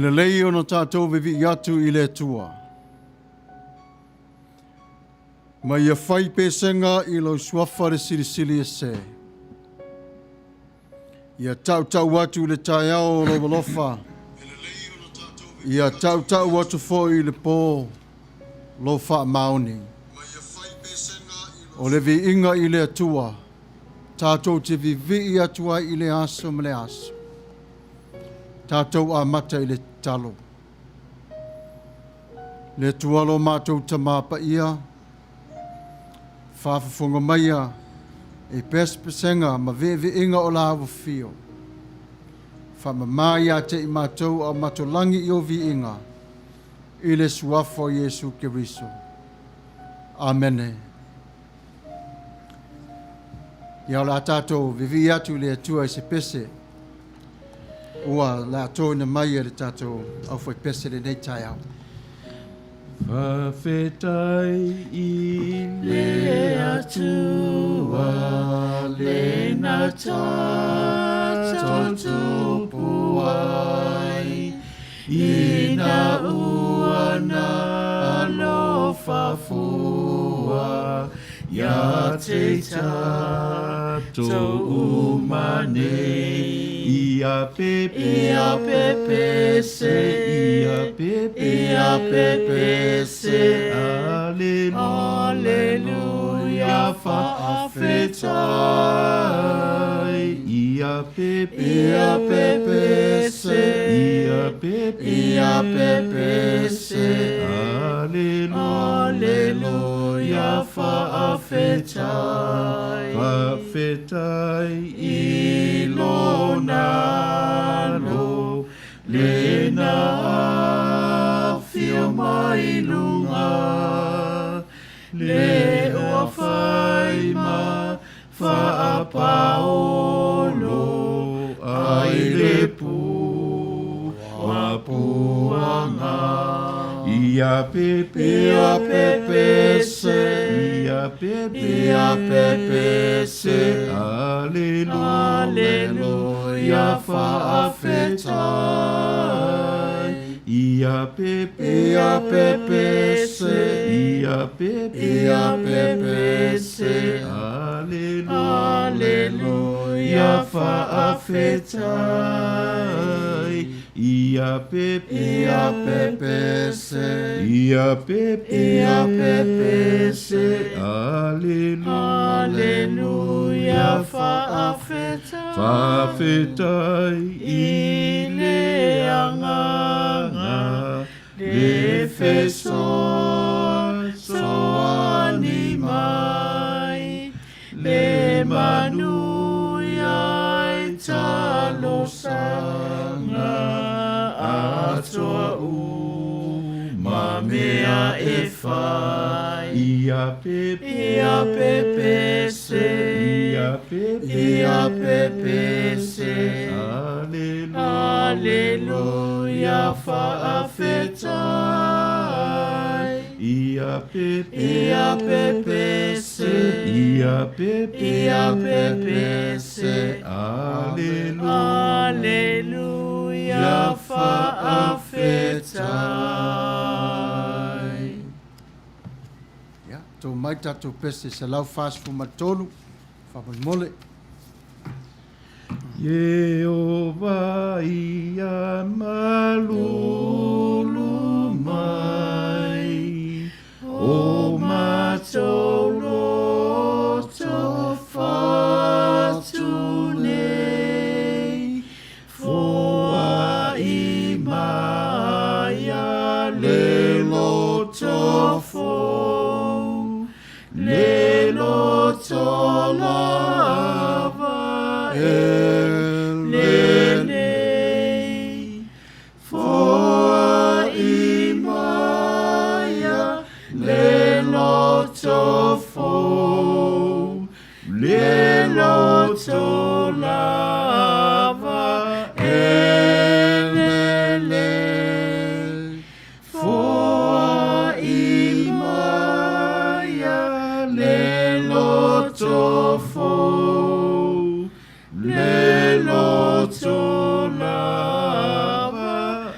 le lei ono tātou vivi'i atu I le atua. Ma ia whai pesenga I lo suafa le silisili e se. Ia tau atu le taiao lo walofa. Ia tau atu fo I le pō lo wha maoni. O le vi inga I le atua. Tātou te vivi'i atua I le aso ma le aso. Tātou a mata I le talo. Le tualo mātou tamapa ia. Whaafafonga maia. E pesenga ma vewe inga o la awa fio. Whamamaya te I mātou a matolangi I o vi inga. I le suafo Yesu Keriso. Amene. Ia la tātou vivi'i atu le atua I se pese. Ua la tō na mai le tātou au whai pese le nei tai au. Whawhetai I le atua le na tātou tupu ai I na ua na lo whafua ia te tātou umane Ia pepe se Alleluia whaafetai Ia pepe se Alleluia whaafetai I Lonalo le na fio mai lunga le o fai ma fa paolo ai le pu a puanga ia pepe se Alleluia whaafetai Ia pepe se Alleluia whaafetai Ia pepe se Alleluia whaafetai I le anganga le feso soani mai le manuia I talosanga Atua mea e whai Ia pepe se Alleluia whaafetai Ia pepe se Alleluia whaafetai Ia, tō mai tātou pese se lau whaasfu matolu. Whamamole. Yehova ia malulu mai O mātou loto whatu nei Foa I maia le loto fo Le loto lava Lenei Foa I maia Le loto fo Le loto lava Lenei Foa I maia Le loto fo Le loto lava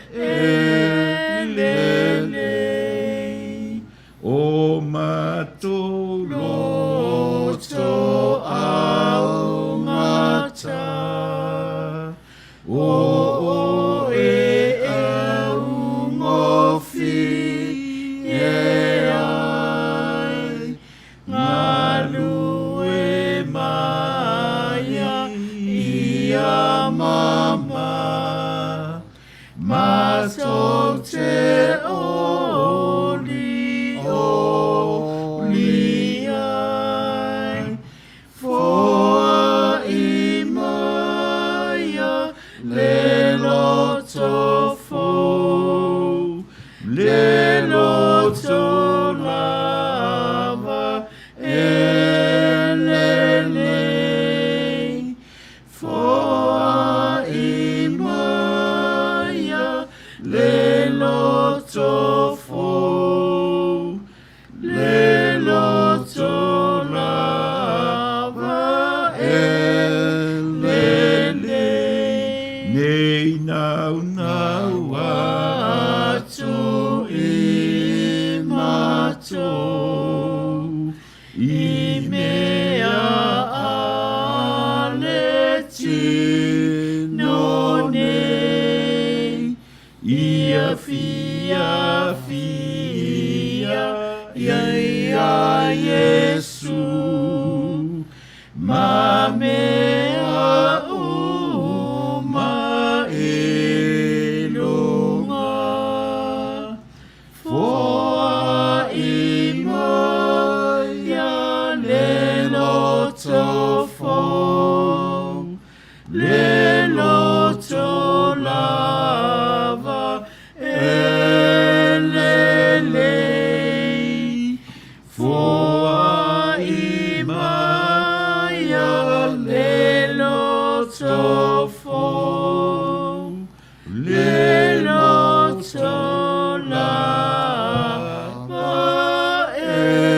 Fiafia, ia Yesu, ma mea o ma elunga, foa I moia le loto fo, le loto lava elelei, foa I maia le loto fo, le loto lava elelei.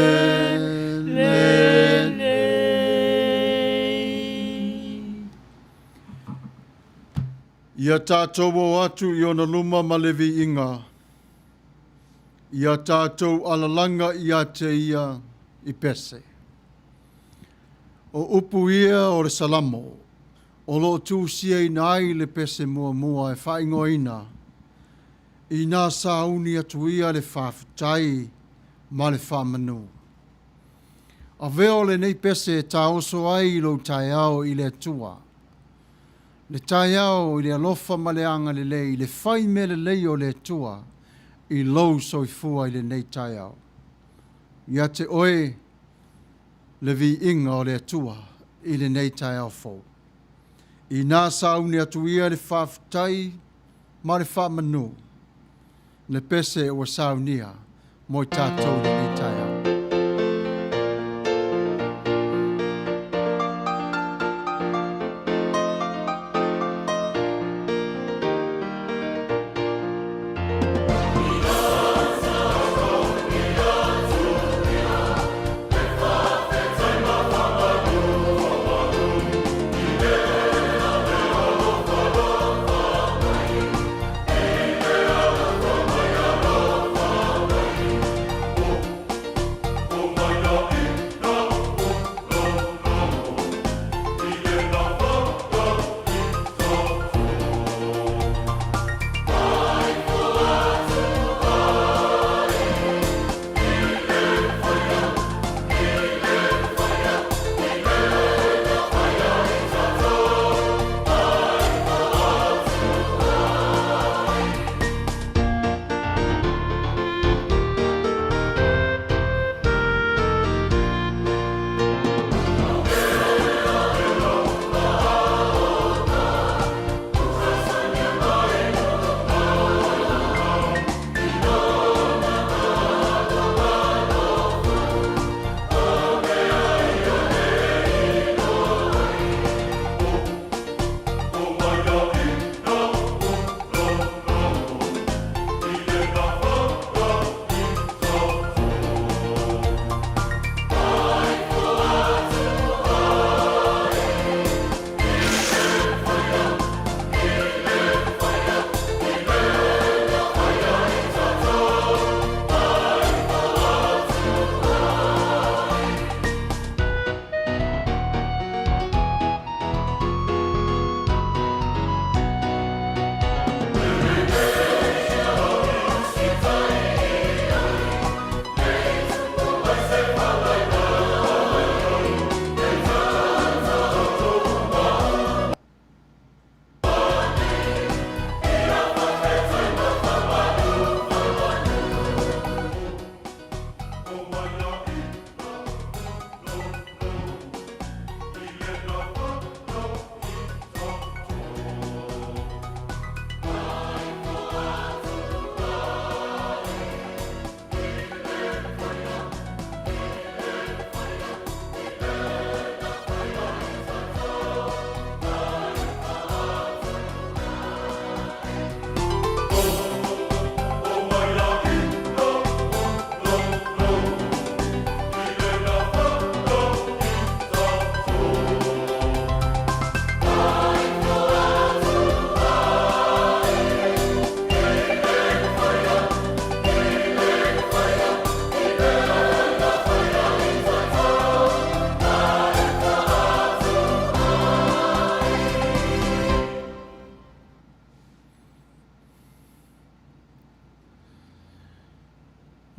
Ia tātou o atu I ona luma ma le viinga. Ia tātou alalanga ia te ia I Pese. O upu ia o le salamo, o lo tūsia I nai le Pese mua mua e whaingoina, I nā sauni atu ia le whawhitai ma le whamanu. A veo le nei Pese e tā oso ai lo tai au I le atua. Le tai au I le alofa ma le anga le lei, le whai me le lei o le atua, I lou soifua I le nei tai au. Ia te oe le vi inga o le atua I le nei tai au fo. I nā sauni atu ia le whawhitai ma le whamanu. Le Pese o saunia mo I tātou le nei tai au.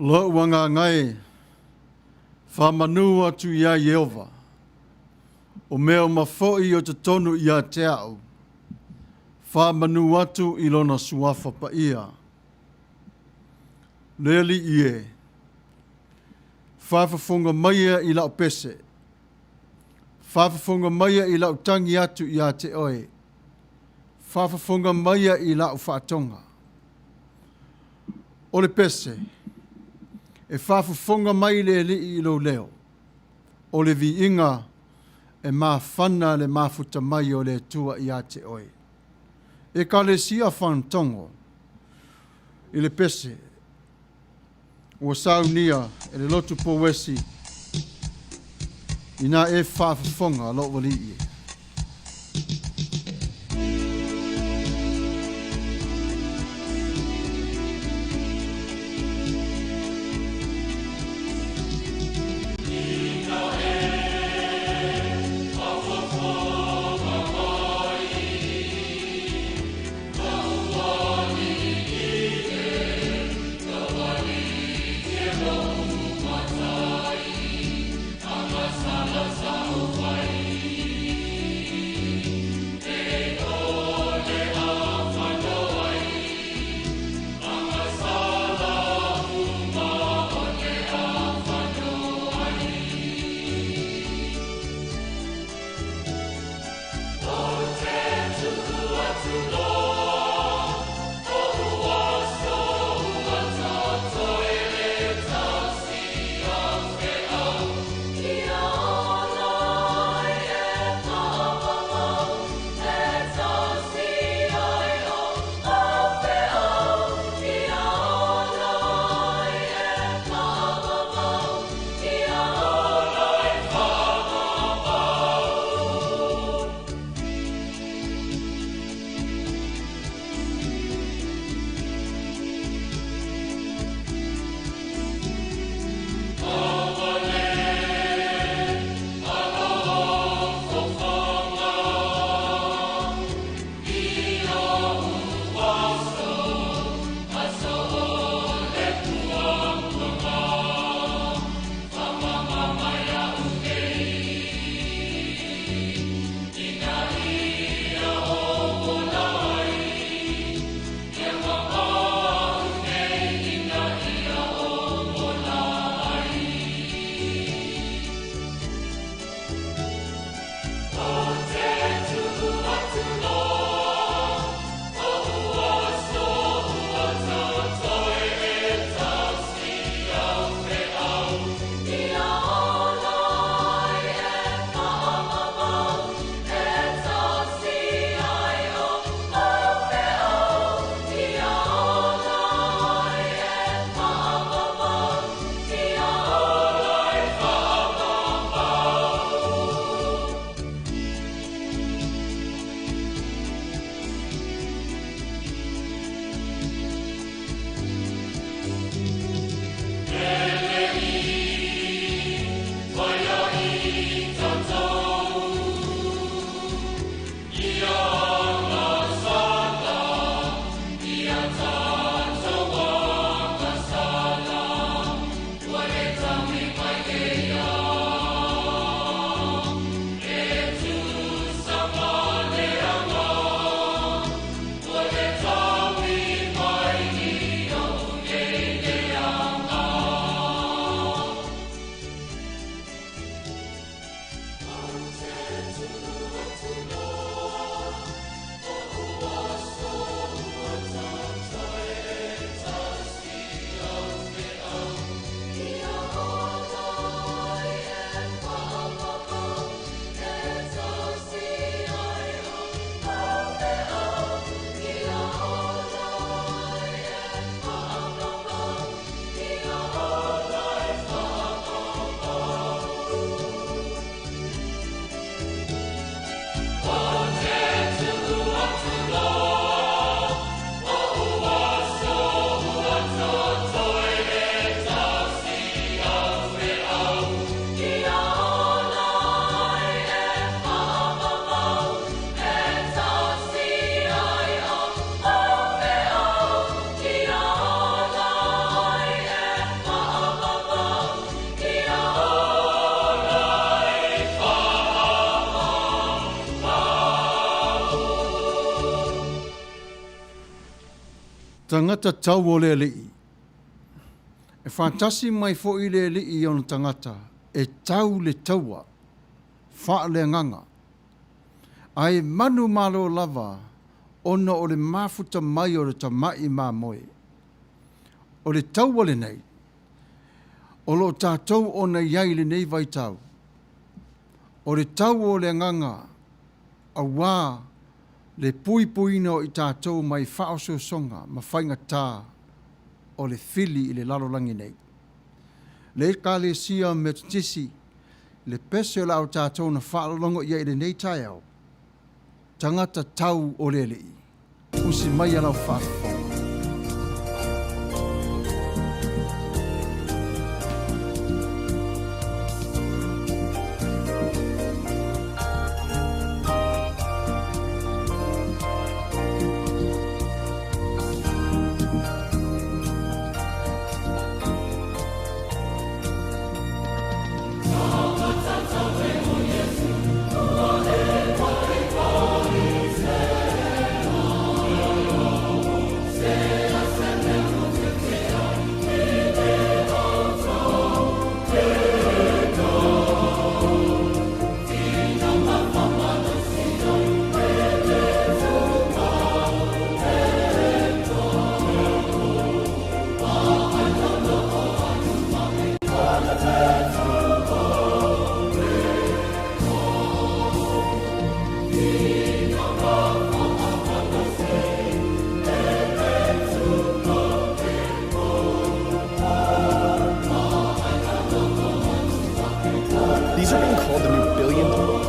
Lo wanga ngai fa manu atu ia Yehova. O mea mafoi o te tonu ia te au. Fa manu atu i lona suafa pa ia. Leli ie. Fafafunga maia i lau pese. Fafafunga maia i lau tangi atu ia te oe. Fafafunga maia i lau whaatonga. O le pese. E fafafunga mai le li i lo leo. O le viinga e mawhana le mafuta mai o le tua ia te oe. E ka le sia whantongo. I le pese. Ua saunia e le lotu po wesi. Ina e whafafunga lo wali ie. tangata tau o le li'i. E whātasi mai fo i le li'i o na tangata, e tau le taua, wha le nganga. Ai manu malo lava, ona o le mafuta mai o le tamai mā moe. O le taua le nei, o lo tātou o na iai le nei vai tau. O le tau o le nganga, a wā le pui puina o i tātou mai whaoso songa, ma whainga tā o le fili i le lalolangi nei. Le ka le sia me tisi, le pese o lau tātou na whaalongo i le nei tai au. Tangata tau o le lei, usi mai alau whaalongo. These are being called the new billion dollars.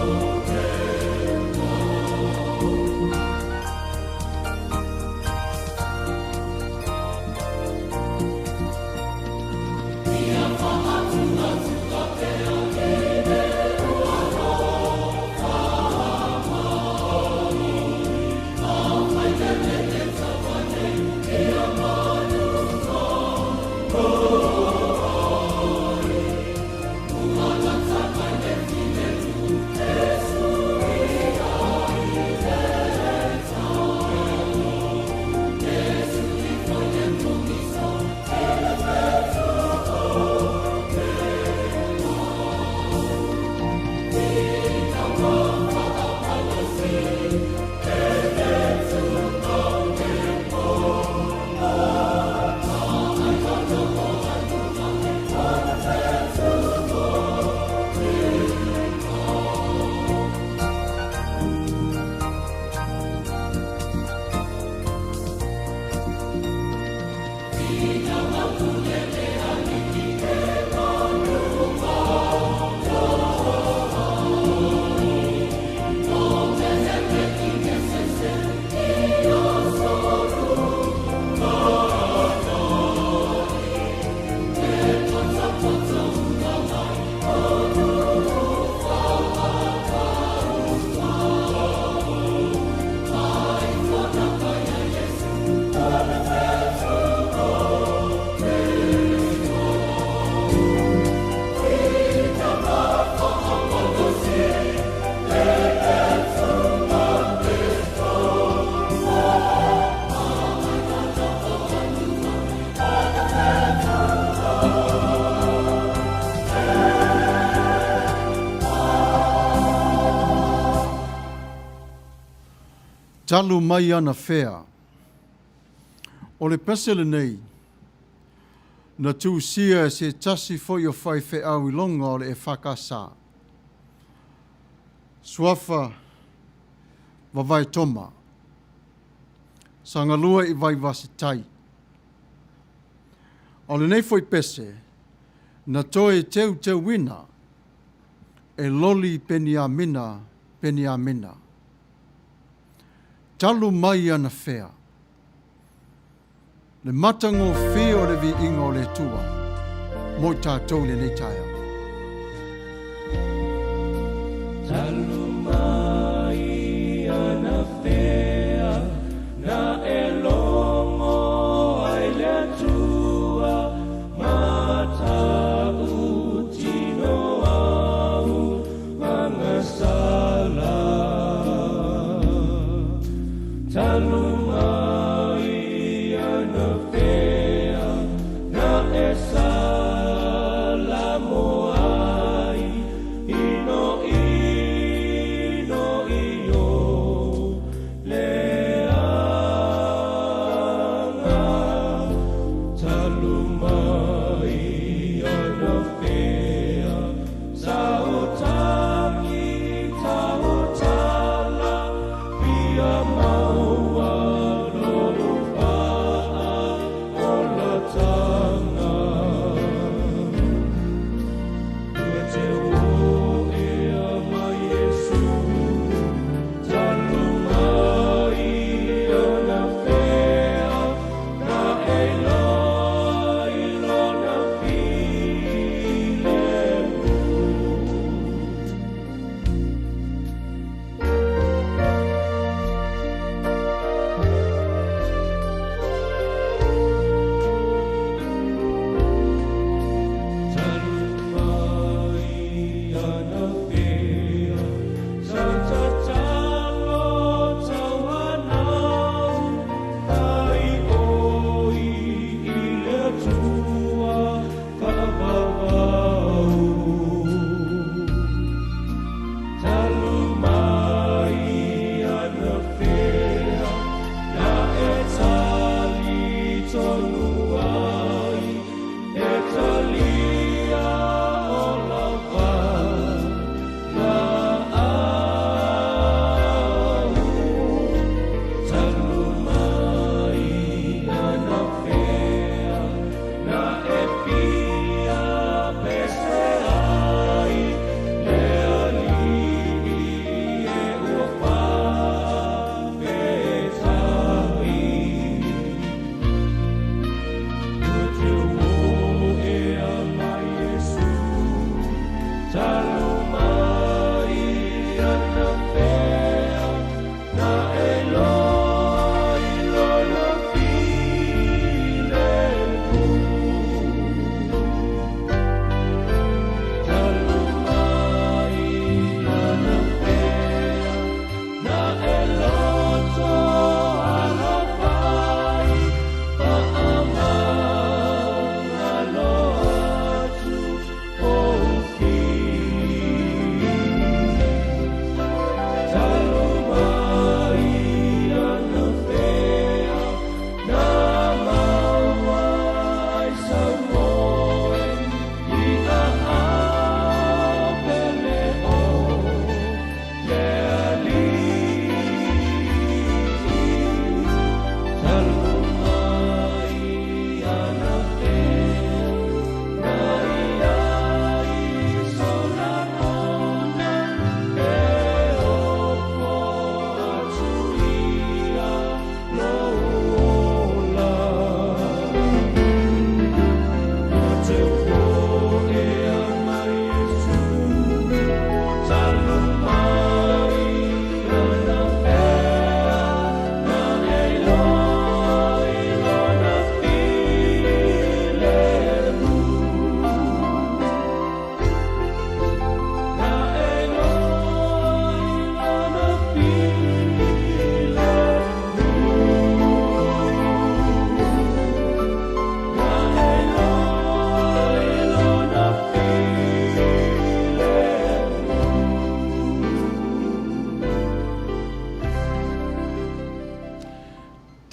Talu mai ana whea. O le pesele nei, na tū sia se tasi foi o whai whe au i longa o le e whakasa. Suafa wawai toma. Sangalua i vai vasi tai. O le nei foi pese, na toe teu wina, e loli peni a mina. Talu mai ana whea. Le matango whea o le vi ingo le tua, mo tātou le nei taia. Talu mai ana whea, na e longo ai le atua, mata utino au, manga sala. Talu mai ana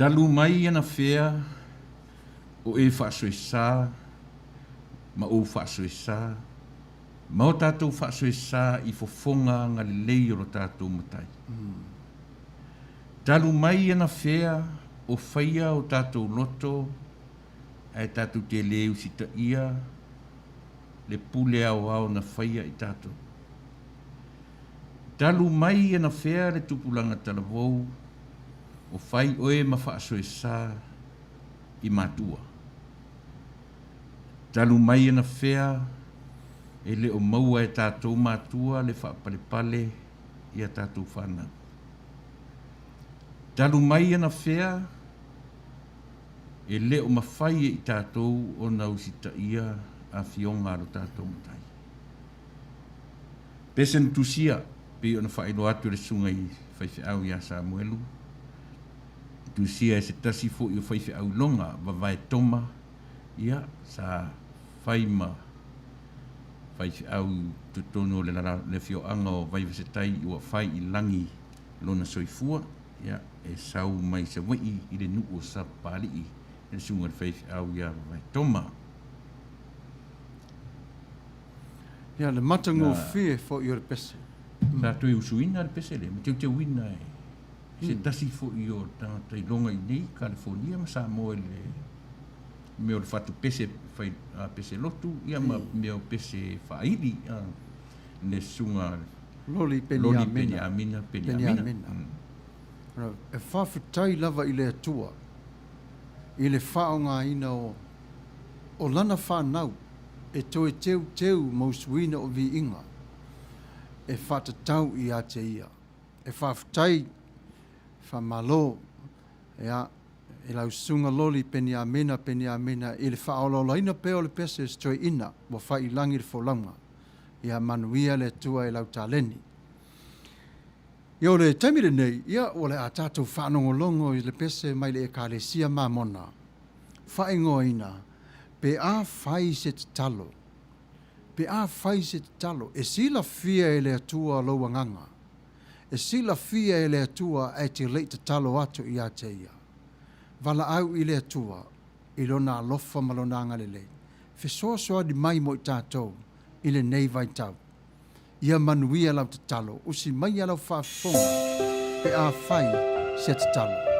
Talu mai ana fea o e whaasoesa, ma o whaasoesa, ma o tātou whaasoesa i fofonga ngā lelei o lo tātou matai. Talu mai ana fea o whaia o tātou loto, ai tātou te leu si ta ia, le pule au na whaia i tātou. Talu mai ana fea le tupulanga talavou, o whai oe ma whaasoesa i mātua. Talu mai ana fea, e le o maua e tātou mātua le whaapalepale i a tātou whanau. Talu mai ana fea, e le o mawhai i tātou o nau sita ia a fionga alo tātou matai. Pese tusia, pe ona whaelo atu le sunga i whaiwhi au i a Samuelu. Tusia e se tasi fo i o whaiwhi au longa, wawai toma, ia, sa whaima whaiwhi au tutono le fio anga o waiwa se tai ua whai i langi lona soifua, ia, e sau mai se wai i le nuu o sa pali i le sunga le whaiwhi au ia wawai toma. Ia, le matango fie fo i o le pese. Sa tue usuina le pese le, ma te wina e. Se tasi fo i o tangata i longa i nei, California, ma sa moe le meo le whatu pese, pese lotu, ia ma meo pese whaili, le sunga Loli Peniamina. E whawhitai lava i le atua, i le whaonga ina o lana whanau, e toe teu mausuina o vi inga, e whatatau i a te ia. E whawhitai whamalo, e lau sunga loli Peniamina, i le whaolola ina peo le pese stoi ina, wa whai langi le wholanga, ia Manuia Le Atua e lau taleni. Ia o le taimire nei, ia o le a tātou whanongolongo i le pese mai le e kālesia mamona. Whaingoa ina, pe a whai se te talo. Pe a whai se te talo. E sila fia e le atua loa nganga. E sila fia e le atua e te lei te talo atu i a te ia. Vala au i le atua, i lona alofa malona ngalele. Fesoasoa di mai mo i tātou, i le nei vai tau. Ia Manuia lau te talo, usi mai alau whaafonga, pe a whai se te talo.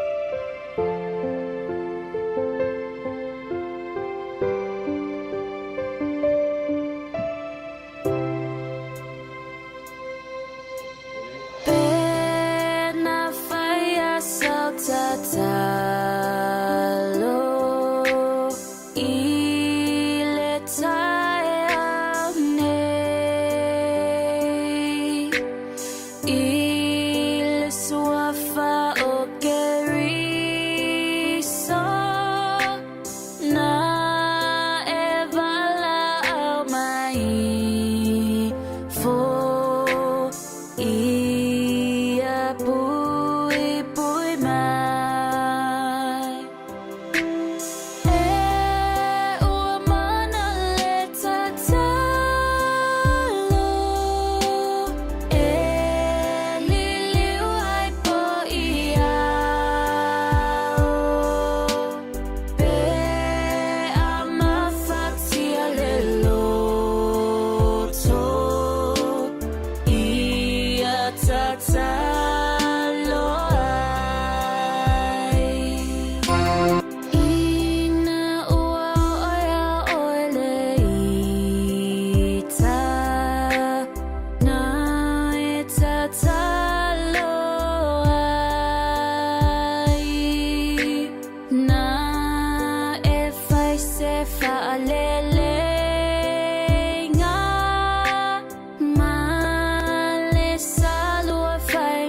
Fire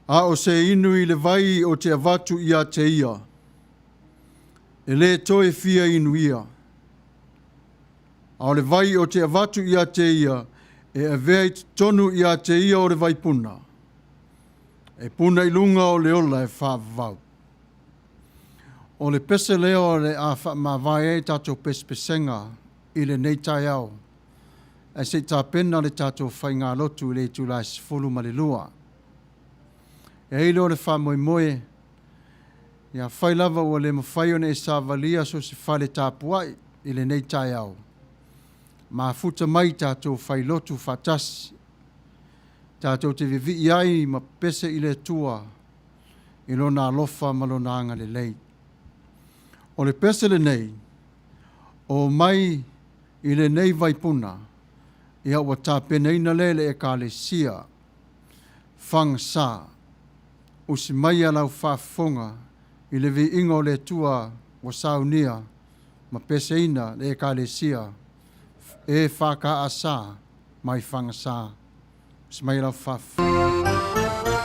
A o se inu i le vai o te avatu ia te ia. E le toe fia inu ia. A o le vai o te avatu ia te ia, e avea tonu ia te ia o le vai puna. E puna i lunga o le ola e whaavau. O le pese leo o le a whaamawai e tātou pespesenga i le nei tai au. E se tā pena le tātou whai ngā lotu le tūlai sifolu ma le lua. E ilo le whamoemoe, ia whai lava o le mawhai o ne e sāvalia so se whale tāpuai i le nei tai au. Ma futa mai tātou whai lotu whatasi. Tātou te vivi'i ai ma pese i le tua, i lona alofa ma lona anga le lei. O le pese le nei, o mai i le nei vaipuna, ia ua tāpena ina lele e ka le sia, whang sa, usi mai alau whafonga, i le vi ingo le tua wa saunia, ma pese ina le e ka le sia, e whaka asa, mai whang sa, usi mai alau whafonga.